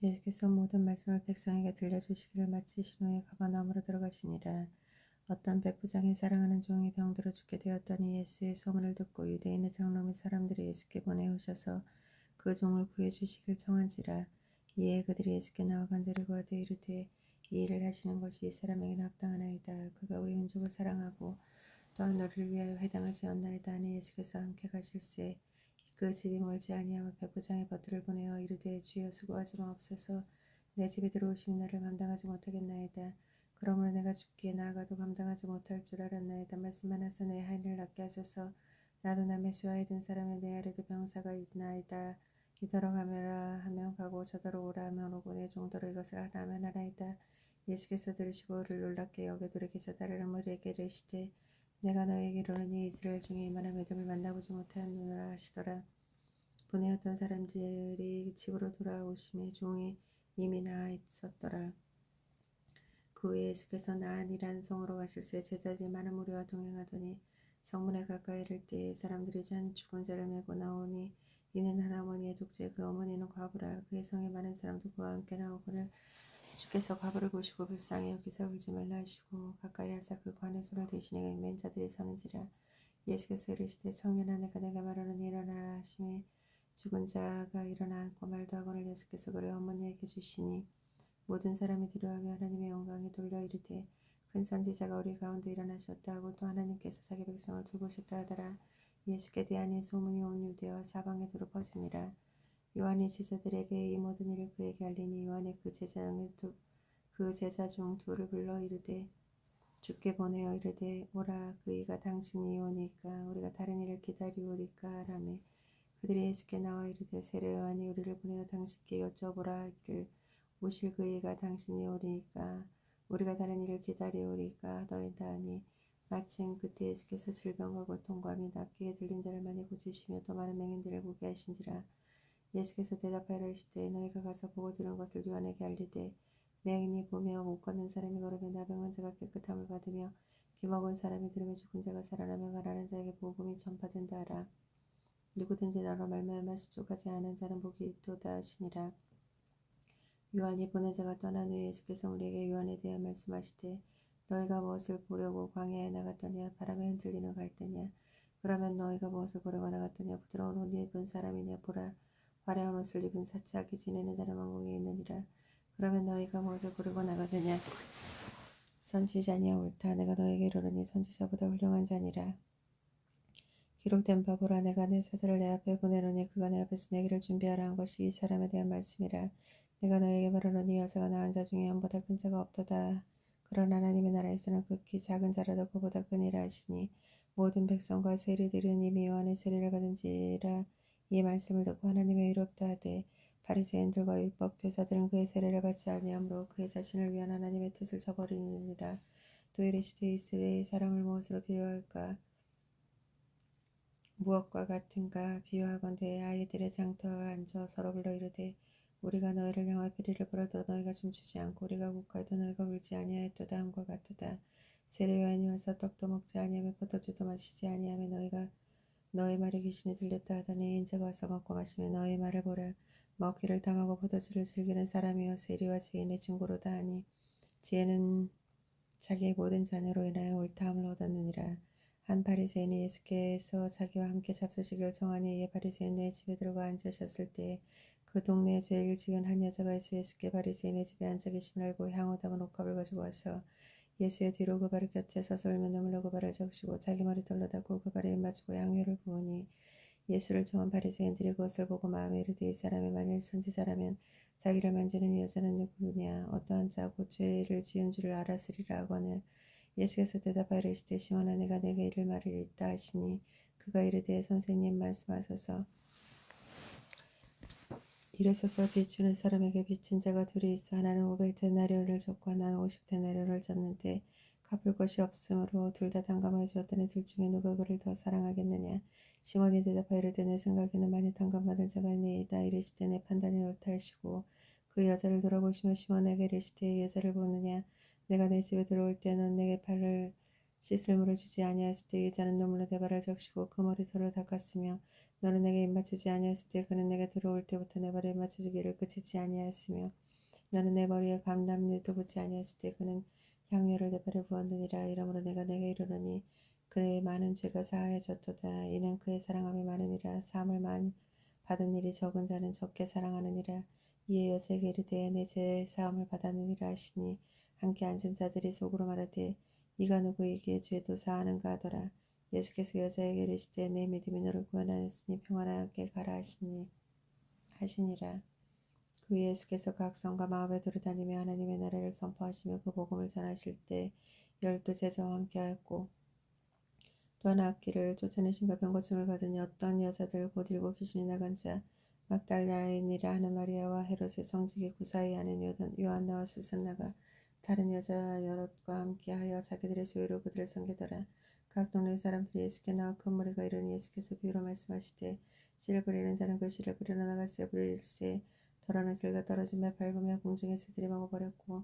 예수께서 모든 말씀을 백성에게 들려주시기를 마치신 후에 가버나움으로 들어가시니라. 어떤 백부장이 사랑하는 종이 병들어 죽게 되었더니 예수의 소문을 듣고 유대인의 장로 및 사람들이 예수께 보내오셔서 그 종을 구해주시길 청한지라. 이에 그들이 예수께 나와 간절히 구하되 이르되 이 일을 하시는 것이 이 사람에게는 합당하나이다. 그가 우리 민족을 사랑하고 또한 너를 위하여 회당을 지었나이다 하니 예수께서 함께 가실새 그 집이 멀지 아니하며 백부장의 버틀을 보내어 이르되 주여 수고하지 마옵소서. 내 집에 들어오시는 나를 감당하지 못하겠나이다. 그러므로 내가 죽기에 나아가도 감당하지 못할 줄 알았나이다. 말씀만 하사 내 하인을 낫게 하소서. 나도 남의 수하에 든 사람의 내 아래도 병사가 있나이다. 이더러 가매라 하면 가고 저더러 오라 하면 오고 내 종더러 이것을 하라 하면 하나이다. 예수께서 들으시고 그를 놀랍게 여겨 돌이키사 다른 무리에게 이르시되 내가 너에게 이르노니 이스라엘 중에 이만한 믿음을 만나보지 못하였느니라 하시더라. 보내었던 사람들이 집으로 돌아오심에 종이 이미 나아 있었더라. 그 후에 예수께서 나안이라는 성으로 가실새 제자들이 많은 무리와 동행하더니 성문에 가까이 이를 때에 사람들이 한 죽은 자를 메고 나오니 이는 한 어머니의 독재 그 어머니는 과부라. 그의 성에 많은 사람도 그와 함께 나오거늘 주께서 과부를 보시고 불쌍히 여기사 울지 말라 하시고 가까이 하사 그 관에 손을 대시니 맨 자들이 서는지라. 예수께서 이르시되 청년아 내가 내게 말하노니 일어나라 하시매 죽은 자가 일어나 앉고 말도 하거늘 예수께서 그를 어머니에게 주시니 모든 사람이 두려워하며 하나님의 영광에 돌려 이르되 큰 선지자가 우리 가운데 일어나셨다 하고 또 하나님께서 자기 백성을 돌보셨다 하더라. 예수께 대한 이 소문이 온 유대와 사방에 두루 퍼지니라. 요한이 제자들에게 이 모든 일을 그에게 알리니 요한이 그 제자 중 둘을 불러 이르되 주께 보내어 이르되 오라 그이가 당신이 오니까 우리가 다른 일을 기다리오리까 라매 그들이 예수께 나와 이르되 세례 요한이 우리를 보내어 당신께 여쭤보라 하기를 오실 그이가 당신이 오리까 우리가 다른 일을 기다리오리까 하더이다 하니 마침 그때 예수께서 질병과 고통과 및 악기에 들린 자를 많이 고치시며 또 많은 맹인들을 보게 하신지라. 예수께서 대답하여 이르시되 너희가 가서 보고 들은 것을 요한에게 알리되 맹인이 보며 못 걷는 사람이 걸으며 나병한 자가 깨끗함을 받으며 기먹은 사람이 들으며 죽은 자가 살아나며 가라는 자에게 복음이 전파된다 하라. 누구든지 나로 말미암아 수족하지 않은 자는 복이 있도다 하시니라. 요한이 보낸 자가 떠난 후에 예수께서 우리에게 요한에 대해 말씀하시되 너희가 무엇을 보려고 광야에 나갔더냐 바람에 흔들리는 갈대냐 그러면 너희가 무엇을 보려고 나갔더냐 부드러운 옷 입은 사람이냐 보라 화려한 옷을 입은 사치하게 지내는 자는 왕궁에 있느니라. 그러면 너희가 무엇을 보려고 나가느냐 선지자냐 옳다 내가 너에게 이르노니 선지자보다 훌륭한 자니라. 기록된 바 보라 내가 내 사자를 내 앞에 보내노니 그가 내 앞에서 내 길을 준비하라 한 것이 이 사람에 대한 말씀이라. 내가 너에게 말하노니 여자가 낳은 자 중에 양보다 큰 자가 없도다. 그러나 하나님의 나라에서는 극히 작은 자라도 그보다 크니라 하시니 모든 백성과 세리들은 이미 요한의 세례를 받은지라. 이 말씀을 듣고 하나님의 의롭다 하되 바리새인들과 율법 교사들은 그의 세례를 받지 아니하므로 그의 자신을 위한 하나님의 뜻을 저버리느니라. 또 이르시되 이 세대의 사랑을 무엇으로 비유할까 무엇과 같은가 비유하건대 아이들의 장터에 앉아 서로 불러 이르되 우리가 너희를 향하여 피리를 불어도 너희가 춤추지 않고 우리가 곡하여도 너희가 울지 아니하였도다 함과 같도다. 세례 요한이 와서 떡도 먹지 아니하며 포도주도 마시지 아니하며 너희가 너희 말에 귀신이 들렸다 하더니 인자가 와서 먹고 마시며 너희 말을 보라. 먹기를 탐하고 포도주를 즐기는 사람이여 세리와 지혜의 친구로다 하니 지혜는 자기의 모든 자녀로 인하여 옳다함을 얻었느니라. 한 바리새인이 예수께서 자기와 함께 잡수시기를 청하니 이에 바리새인의 집에 들어가 앉으셨을 때에 그 동네에 죄를 지은 한 여자가 있어 예수께 바리새인의 집에 앉아 계심을 알고 향후 담은 옥합을 가지고 와서 예수의 뒤로 그 발을 곁에 서서 울며 눈물로 그 발을 적시고 자기 머리털로 닦고 그 발에 입 맞추고 향유를 부으니 예수를 청한 바리새인들이 그것을 보고 마음에 이르되 이 사람이 만일 선지자라면 자기를 만지는 이 여자는 누구냐 어떠한 자고 죄를 지은 줄을 알았으리라 하거늘 예수께서 대답하여 이르시되 시몬아 내가 내게 이를 말을 있다 하시니 그가 이르되 선생님 말씀하소서. 이르소서 비추는 사람에게 비친 자가 둘이 있어 하나는 500데나리온을 줬고 하나는 50데나리온을 줬는데 갚을 것이 없으므로 둘 다 단감하여 주었더니 둘 중에 누가 그를 더 사랑하겠느냐. 시몬이 대답하여 이르되 내 생각에는 많이 단감받은 자가 있나이다. 이르시되 내 판단이 옳다 하시고 그 여자를 돌아보시며 시몬에게 이르시되 이 여자를 보느냐 내가 내 집에 들어올 때는 내게 발을 씻을 물을 주지 아니하였을 때 이 여자는 눈물로 내 발을 적시고 그 머리털을 닦았으며 너는 내게 입맞추지 아니하였을 때 그는 내게 들어올 때부터 내 발에 입맞춰주기를 그치지 아니하였으며 너는 내 머리에 감람유도 붙지 아니하였을 때 그는 향유를 내 발에 부었느니라. 이러므로 내가 내게 이르노니 그의 많은 죄가 사하여졌도다. 이는 그의 사랑함이 많음이라. 사함을 많이 받은 일이 적은 자는 적게 사랑하느니라. 이에 여자에게 이르되 내 죄 사함을 받았느니라 하시니 함께 앉은 자들이 속으로 말하되 이가 누구에게 죄도 사하는가 하더라. 예수께서 여자에게 이르시되 내 믿음이 너를 구원하였으니 평안하게 가라 하시니라. 그 예수께서 각 성과 마을에 두루다니며 하나님의 나라를 선포하시며 그 복음을 전하실 때 12 제자와 함께하였고 또한 악기를 쫓아내신가 병고침을 받으니 어떤 여자들 곧 7 귀신이 나간 자 막달라인이라 하는 마리아와 헤롯의 성직이 구사의 아는 요한나와 수산나가 다른 여자 여럿과 함께하여 자기들의 소유로 그들을 섬기더라. 각 동네 사람들이 예수께 나와 큰 무리가 이르니 예수께서 비유로 말씀하시되 씨를 뿌리는 자는 그 씨를 뿌리러 나갈새 뿌릴새 더러는 길가 떨어지며 밟으며 공중의 새들이 먹어버렸고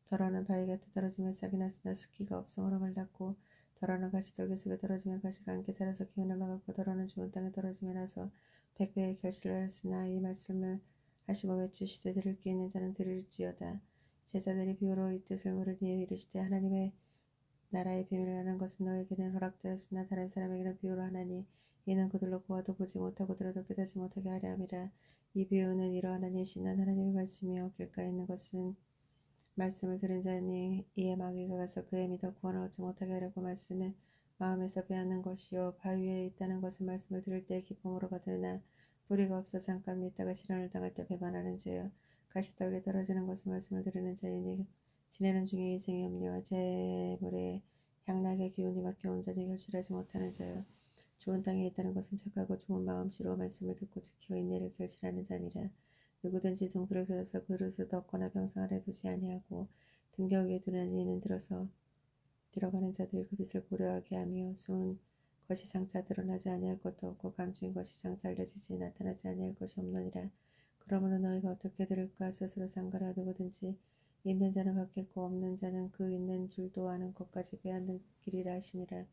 더러는 바위 곁에 떨어지며 싹이 났으나 습기가 없으므로 말랐고 더러는 가시떨기 속에 떨어지며 가시가 함께 자라서 기운을 막았고 더러는 좋은 땅에 떨어지며 나서 100배의 결실을 하였으나 이 말씀을 하시고 외치시되 들을 귀 있는 자는 들을지어다. 제자들이 비유로 이 뜻을 물으니 이르시되 하나님의 나라의 비밀을 아는 것은 너에게는 허락되었으나 다른 사람에게는 비유로 하나니 이는 그들로 보아도 보지 못하고 들어도 깨닫지 못하게 하려 함이라. 이 비유는 이러하나니 신은 하나님의 말씀이요 길가에 있는 것은 말씀을 들은 자니 이에 마귀가 가서 그의 믿어 구원을 얻지 못하게 하려고 말씀을 마음에서 빼앗는 것이요 바위에 있다는 것은 말씀을 들을 때 기쁨으로 받으나 뿌리가 없어 잠깐 믿다가 시련을 당할 때 배반하는 죄요 가시떨게 떨어지는 것은 말씀을 들으는 자이니 지내는 중에 이생의 염려와 재물에 향락의 기운이 막혀 온전히 결실하지 못하는 자요 좋은 땅에 있다는 것은 착하고 좋은 마음씨로 말씀을 듣고 지켜 인내를 결실하는 자니라. 누구든지 등불을 들어서 그릇을 덮거나 병상 아래 두지 아니하고 등겨 위에 두는 이는 들어가는 자들이 그 빛을 보려하게 하며 숨은 것이 장차 드러나지 아니할 것도 없고 감추인 것이 장차 알려지지 나타나지 아니할 것이 없느니라. 그러므로 너희가 어떻게 들을까 스스로 상가라. 누구든지 있는 자는 받겠고 없는 자는 그 있는 줄도 아는 것까지 빼앗는 길이라 하시니라.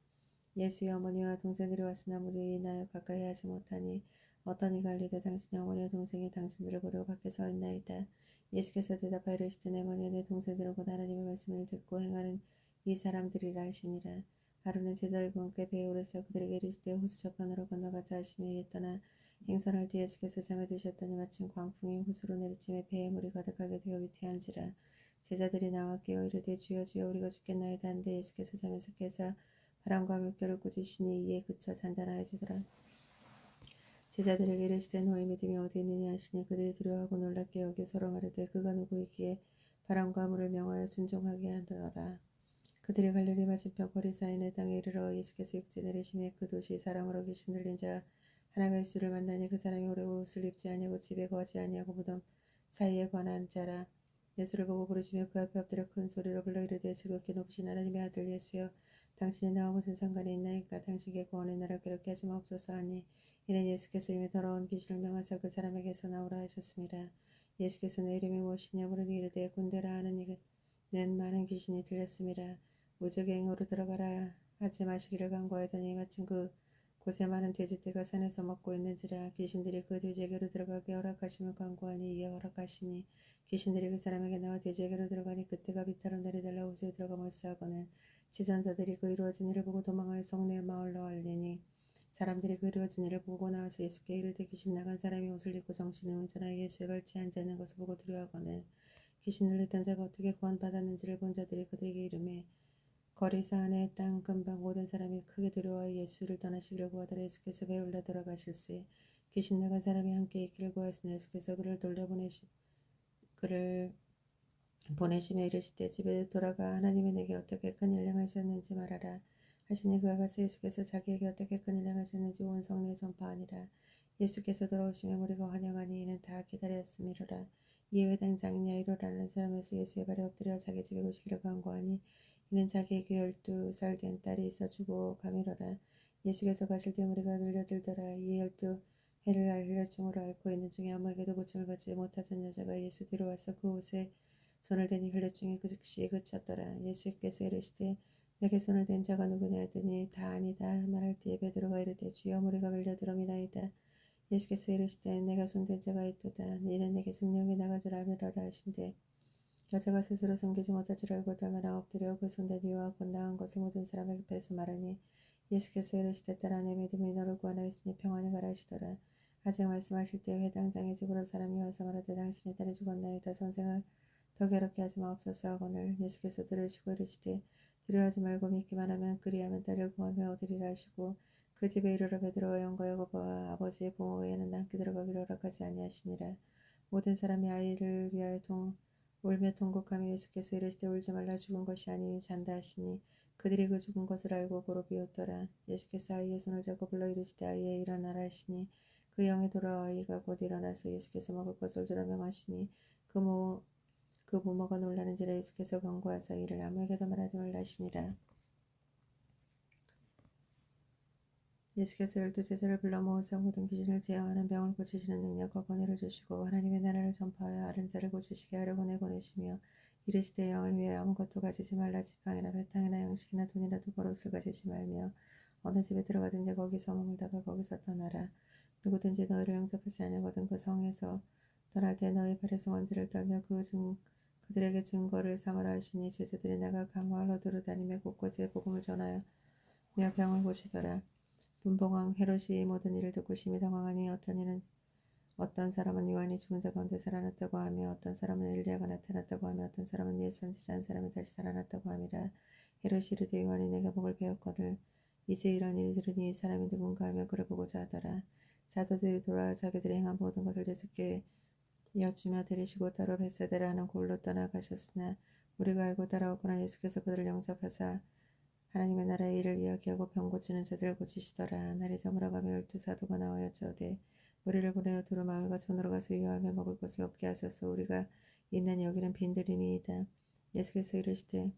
예수의 어머니와 동생들이 왔으나 무리로 인하여 가까이 하지 못하니 어떤 이가 알리되 당신의 어머니와 동생이 당신들을 보려고 밖에 서 있나이다. 예수께서 대답하여 이르시되 내 어머니와 내 동생들은 곧 하나님의 말씀을 듣고 행하는 이 사람들이라 하시니라. 하루는 제자들과 함께 배에 오르사 그들에게 이르시되 호수 저편으로 건너가자 하시며 이에 떠나 행선할 때 예수께서 잠에 드셨더니 마침 광풍이 호수로 내리침에 배에 물이 가득하게 되어 위태한지라. 제자들이 나와 깨어 이르되 주여 주여 우리가 죽겠나이다 한데 예수께서 잠에서 깨사 바람과 물결을 꾸짖으시니 이에 그쳐 잔잔하여지더라. 제자들에게 이르시되 너희 믿음이 어디 있느냐 하시니 그들이 두려워하고 놀랍게 여겨 서로 말하되 그가 누구이기에 바람과 물을 명하여 순종하게 하더라. 그들이 갈릴리 맞은편 거리사인의 땅에 이르러 예수께서 육지 내리시며 그 도시 사람으로 귀신 들린 자 하나가 예수를 만나니 그 사람이 오래 옷을 입지 아니하고 집에 거하지 아니하고 무덤 사이에 관한 자라. 예수를 보고 부르시며 그 앞에 엎드려 큰 소리로 불러 이르되 지극히 높으신 하나님의 아들 예수여 당신이 나와 무슨 상관이 있나이까 당신께 구원의 나라 괴롭게 하지 마옵소서 하니 이는 예수께서 이미 더러운 귀신을 명하사 그 사람에게서 나오라 하셨습니다. 예수께서 내 이름이 무엇이냐 물으니 이르되 군대라 하는 이는 많은 귀신이 들렸습니다. 무적행으로 들어가라 하지 마시기를 간구하더니 마침 그 곳에 많은 돼지떼가 산에서 먹고 있는지라 귀신들이 그 돼지에게로 들어가게 허락하심을 간구하니 이에 허락하시니 귀신들이 그 사람에게 나와 돼지에게로 들어가니 그때가 비타로 내리달라 호수에 들어가 몰수하거늘 지선자들이 그 이루어진 일을 보고 도망하여 성내의 마을로 알리니 사람들이 그 이루어진 일을 보고 나와서 예수께 이르되 귀신 나간 사람이 옷을 입고 정신을 온전하게 예수에 걸치 앉아있는 것을 보고 두려워하거늘 귀신 들렸던 자가 어떻게 구원받았는지를 본 자들이 그들에게 이르매 거리사 안에 땅 근방 모든 사람이 크게 두려워하여 예수를 떠나시기를 구하더라. 예수께서 배에 올라 돌아가실세 귀신 나간 사람이 함께 있기를 구하였으나 예수께서 그를 보내심에 이르시되 집에 돌아가 하나님이 내게 어떻게 큰 일 행하셨는지 말하라 하시니 그가 가서 예수께서 자기에게 어떻게 큰 일 행하셨는지 온 성내에 전파하니라. 예수께서 돌아오시며 우리가 환영하니 이는 다 기다렸음이로라. 이에 회당 장인 야이로라는 사람에서 예수의 발에 엎드려 자기 집에 오시기를 간구하니 이는 자기에게 12살 된 딸이 있어 주고 가미로라. 예수께서 가실 때 무리가 밀려들더라. 이 12해를 혈류증으로 앓고 있는 중에 아무에게도 고침을 받지 못하던 여자가 예수 뒤로 와서 그 옷에 손을 대니 혈류증이 즉시 그쳤더라. 예수께서 이르시되 내게 손을 댄 자가 누구냐 하더니 다 아니다 말할 때에 베드로가 이르되 주여 무리가 밀려들음이나이다. 예수께서 이르시되 내가 손댄 자가 있도다. 이는 내게 승령이 나간 줄 알미라 하신대. 여자가 스스로 숨기지 못할 줄 알고 얼마나 엎드려 그 손댄 이와 곧 나은 것을 모든 사람에게 뺏어 말하니 예수께서 이르시되 딸아 내 믿음이 너를 구원하였으니 평안히 가라 하시더라. 아직 말씀하실 때 회당장의 집으로 사람이 와서 말하되 당신의 딸이 죽었나이다. 선생을 더 괴롭게 하지 마옵소서 하거늘 예수께서 들으시고 이르시되 두려워하지 말고 믿기만 하면 그리하면 딸을 구원을 얻으리라 하시고 그 집에 이르러 베드로와 영과 야고보와 아버지의 부모 외에는 함께 들어가기를 허락하지 아니하시니라. 모든 사람이 아이를 위하여 울며 통곡하며 예수께서 이르시되 울지 말라 죽은 것이 아니니 잔다 하시니 그들이 그 죽은 것을 알고 고로 비웃더라. 예수께서 아이의 손을 잡고 불러 이르시되 아이에 일어나라 하시니 그 영이 돌아와 아이가 곧 일어나서 예수께서 먹을 것을 주라 명하시니 그 부모가 놀라는지라. 예수께서 경고하사 이를 아무에게도 말하지 말라 하시니라. 예수께서 12제자를 불러 모으사 모든 귀신을 제어하는 병을 고치시는 능력과 권위를 주시고 하나님의 나라를 전파하여 아른 자를 고치시게 하려고 내보내시며 이르시되 영을 위해 아무것도 가지지 말라. 지팡이나 배탕이나 양식이나 돈이라도 버릇을 가지지 말며 어느 집에 들어가든지 거기서 머물다가 거기서 떠나라. 누구든지 너희를 영접하지 아니하거든 그 성에서 떠날 때 너희 발에서 먼지를 떨며 그들에게 증거를 삼으라 하시니 제자들이 나가 강마을로 두루다니며 곳곳에 복음을 전하여 병을 고치더라. 분봉왕 헤롯이 이 모든 일을 듣고 심히 당황하니 어떤 사람은 요한이 죽은 자 가운데 살아났다고 하며 어떤 사람은 엘리야가 나타났다고 하며 어떤 사람은 옛 선지자 한 사람이 다시 살아났다고 함이라. 헤롯이 이르되 요한이 내가 복을 배웠거늘 이제 이런 일이 들으니 이 사람이 누군가 하며 그를 보고자 하더라. 사도들이 돌아와 자기들이 행한 모든 것을 예수께 이어주며 데리시고 따로 벳세다라 하는 골로 떠나가셨으나 우리가 알고 따라오거나 예수께서 그들을 영접하사 하나님의 나라의 일을 이야기하고 병 고치는 자들을 고치시더라. 날이 저물어가며 12사도가 나와 여쭈되 우리를 보내어 두루 마을과 촌으로 가서 유하며 먹을 것을 얻게 하소서. 우리가 있는 여기는 빈들이니이다. 예수께서 이르시되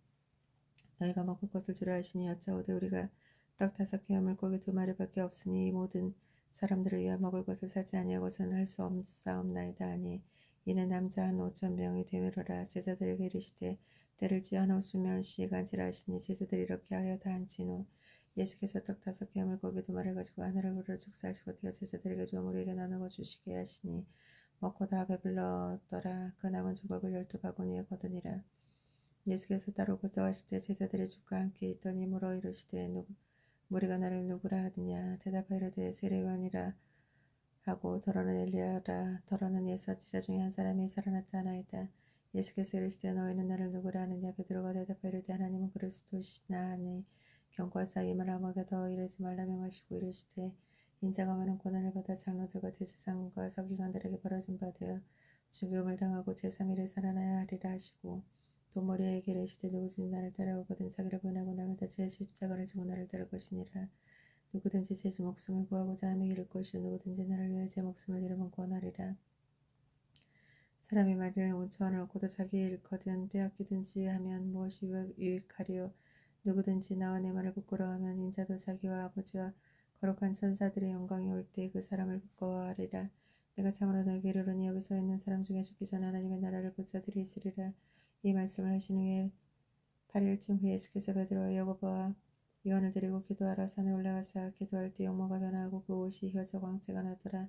너희가 먹을 것을 주라 하시니 여짜오되 우리가 떡 5개와 물고기 2마리밖에 없으니 이 모든 사람들을 위하여 먹을 것을 사지 아니하고서는 할 수 없사옵나이다 하니 이는 남자 한 5,000명이 되밀어라. 제자들에게 이르시되 때를 지어 한 50명씩 앉으라 하시니 제자들이 이렇게 하여 다 앉힌 후 예수께서 떡 5개와 물고기 2마리를 가지고 하늘을 우러러 축사하시고 되어 제자들에게 주어 무리에게 나누어 주시게 하시니 먹고 다 배불렀더라. 그 남은 조각을 12바구니에 거두니라. 예수께서 따로 고자하실 때 제자들이 주과 함께 있더니 물어 이르시되 무리가 나를 누구라 하느냐. 대답하여 이르되 세례요한이라 하고 더러는 엘리야라 더러는 옛 선지자 중에 한 사람이 살아났다 하나이다. 예수께서 이르시되 너희는 나를 누구라 하느냐. 베드로가 대답하여 이르되 하나님은 그리스도시나 하니 경고하사 이 말 아무에게 더 이르지 말라 명하시고 이르시되 인자가 많은 고난을 받아 장로들과 대제사장과 서기관들에게 벌어진 바 되어 죽임을 당하고 제3일에 살아나야 하리라 하시고 또 머리에게 이르시되 누구든지 나를 따라오거든 자기를 부인하고 나면 제 십자가를 지고 나를 따를 것이니라. 누구든지 제 목숨을 구하고자 하면 잃을 것이요 누구든지 나를 위하여 제 목숨을 잃으면 구원하리라. 사람이 만일 온 천을 얻고도 자기 일거든 빼앗기든지 하면 무엇이 유익하리요. 누구든지 나와 내 말을 부끄러워하면 인자도 자기와 아버지와 거룩한 천사들의 영광이 올 때 그 사람을 부끄러워하리라. 내가 참으로 너에게 이르노니 여기 서 있는 사람 중에 죽기 전에 하나님의 나라를 볼 자들이 있으리라. 이 말씀을 하신 후에 8일쯤 후에 예수께서 베드로와 야고보와 요한을 데리고 기도하러 산에 올라가사 기도할 때 용모가 변화하고 그 옷이 휘어져 광채가 나더라.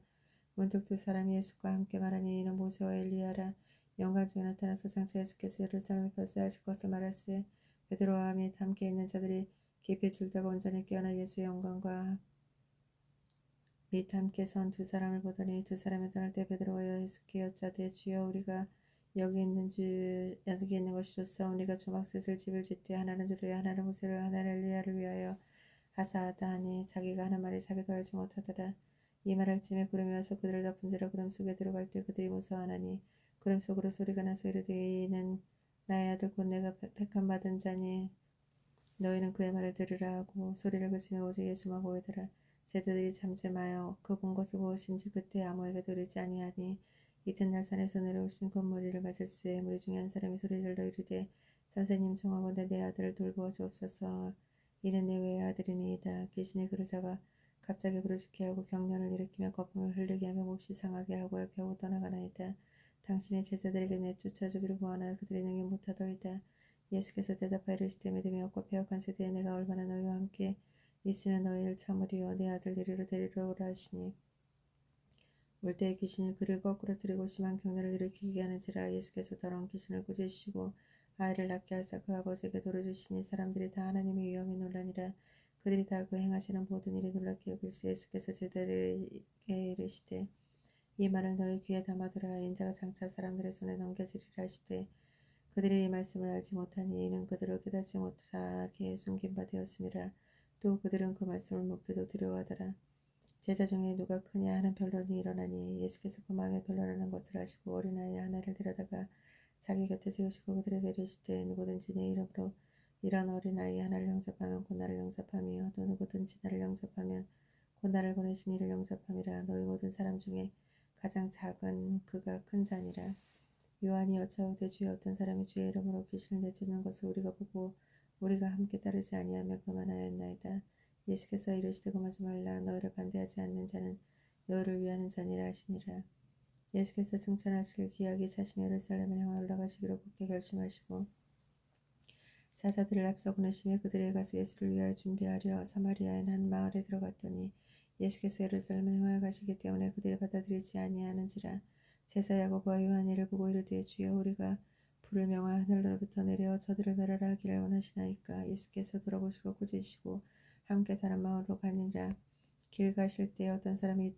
문득 두 사람이 예수과 함께 말하니 이는 모세와 엘리야라. 영광 중에 나타나서 장차 예수께서 예루살렘에 별세하실 것을 말하시되 베드로와 및 함께 있는 자들이 깊이 졸다가 온전히 깨어나 예수의 영광과 및 함께 선 두 사람을 보더니 두 사람이 떠날 때 베드로와 예수께 여짜되 주여 우리가 여기 있는 것이 좋사오니가 조막셋을 집을 짓되 하나는 주를 하나는 모세를 하나는 엘리야를 위하여 하사하다 하니 자기가 하는 말이 자기도 알지 못하더라. 이 말할 쯤에 구름이 와서 그들을 덮은지라 구름 속에 들어갈 때 그들이 무서워하나니 구름 속으로 소리가 나서 이르되 이는 나의 아들 곧 내가 택함 받은 자니 너희는 그의 말을 들으라 하고 소리를 그치며 오직 예수만 보이더라. 제자들이 잠잠하여 그 본 것이 무엇인지 그때 아무에게도 이르지 아니하니 이튿날 산에서 내려오신 큰 무리를 맞을세. 무리 중에 한 사람이 소리질러 이르되 선생님 청하건대 내 아들을 돌보아 주옵소서. 이는 내 외의 아들이니이다. 귀신이 그를 잡아 갑자기 부르짖게 하고 경련을 일으키며 거품을 흘리게 하며 몹시 상하게 하고 겨우 떠나가나이다. 당신의 제자들에게 내쫓아 주기를 구하나 그들이 능히 못하더이다. 예수께서 대답하여 이르시되 믿음이 없고 패역한 세대에 내가 얼마나 너희와 함께 있으면 너희를 참으리요. 내 아들 이리로 데리러 오라 하시니 올 때에 귀신이 그를 거꾸로 들이고 심한 경련을 일으키게 하는지라. 예수께서 더러운 귀신을 꾸짖으시고 아이를 낳게 하사 그 아버지에게 돌려주시니 사람들이 다 하나님의 위엄에 놀라니라. 그들이 다 그 행하시는 모든 일이 놀랍게 여길세 예수께서 제자들에게 이르시되 이 말을 너희 귀에 담아두라. 인자가 장차 사람들의 손에 넘겨지리라 하시되 그들이 이 말씀을 알지 못하니 이는 그들을 깨닫지 못하게 숨긴 바 되었음이라. 또 그들은 그 말씀을 묻기도 두려워하더라. 제자 중에 누가 크냐 하는 변론이 일어나니 예수께서 그 마음에 변론하는 것을 아시고 어린아이 하나를 데려다가 자기 곁에 세우시고 그들에게 이르시되 누구든지 내 이름으로 이런 어린아이 하나를 영접하면 곧 나를 영접하며 또 누구든지 나를 영접하면 곧 나를 보내신 이를 영접함이라. 너희 모든 사람 중에 가장 작은 그가 큰 자니라. 요한이 여짜오되 주여 어떤 사람이 주의 이름으로 귀신을 내쫓는 것을 우리가 보고 우리가 함께 따르지 아니하며 그만하였나이다. 예수께서 이르시되 금하지 말라. 너희를 반대하지 않는 자는 너희를 위하는 자니라 하시니라. 예수께서 승천하실 기약이 자신의 예루살렘에 향하 올라가시기로 굳게 결심하시고 사자들을 앞서 보내시며 그들에게 가서 예수를 위하여 준비하려 사마리아의 한 마을에 들어갔더니 예수께서 예루살렘에 향하여 가시기 때문에 그들이 받아들이지 아니하는지라. 제자 야고보와 요한이 이를 보고 이르되 주여 우리가 불을 명하 하늘로부터 내려 저들을 멸하라 하기를 원하시나이까. 예수께서 돌아보시고 꾸짖으시고 함께 다른 마을로 가니라. 길 가실 때 어떤 사람이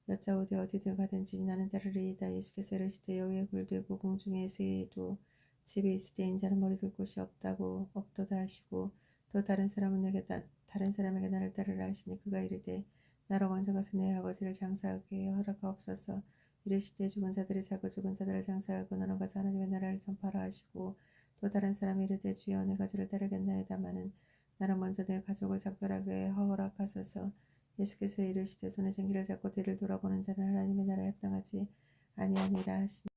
여짜오되 어디든 가든지 나는 따르리이다. 예수께서 이르시되 여기에 굴되고 공중에 새도 집이 있으되 인자는 머리 둘 곳이 없도다 하시고 또 다른 사람에게 나를 따르라 하시니 그가 이르되 나로 먼저 가서 내 아버지를 장사하게 허락하옵소서. 이르시되 죽은 자들이 자고 죽은 자들을 장사하고 너는 가서 하나님의 나라를 전파하라 하시고 또 다른 사람이 이르되 주여 내가 주를 따르겠나이다마는 나는 먼저 내 가족을 작별하게 허락하소서. 예수께서 이르시되 손에 쟁기를 잡고 뒤를 돌아보는 자는 하나님의 나라에 합당하지 아니하니라 하시니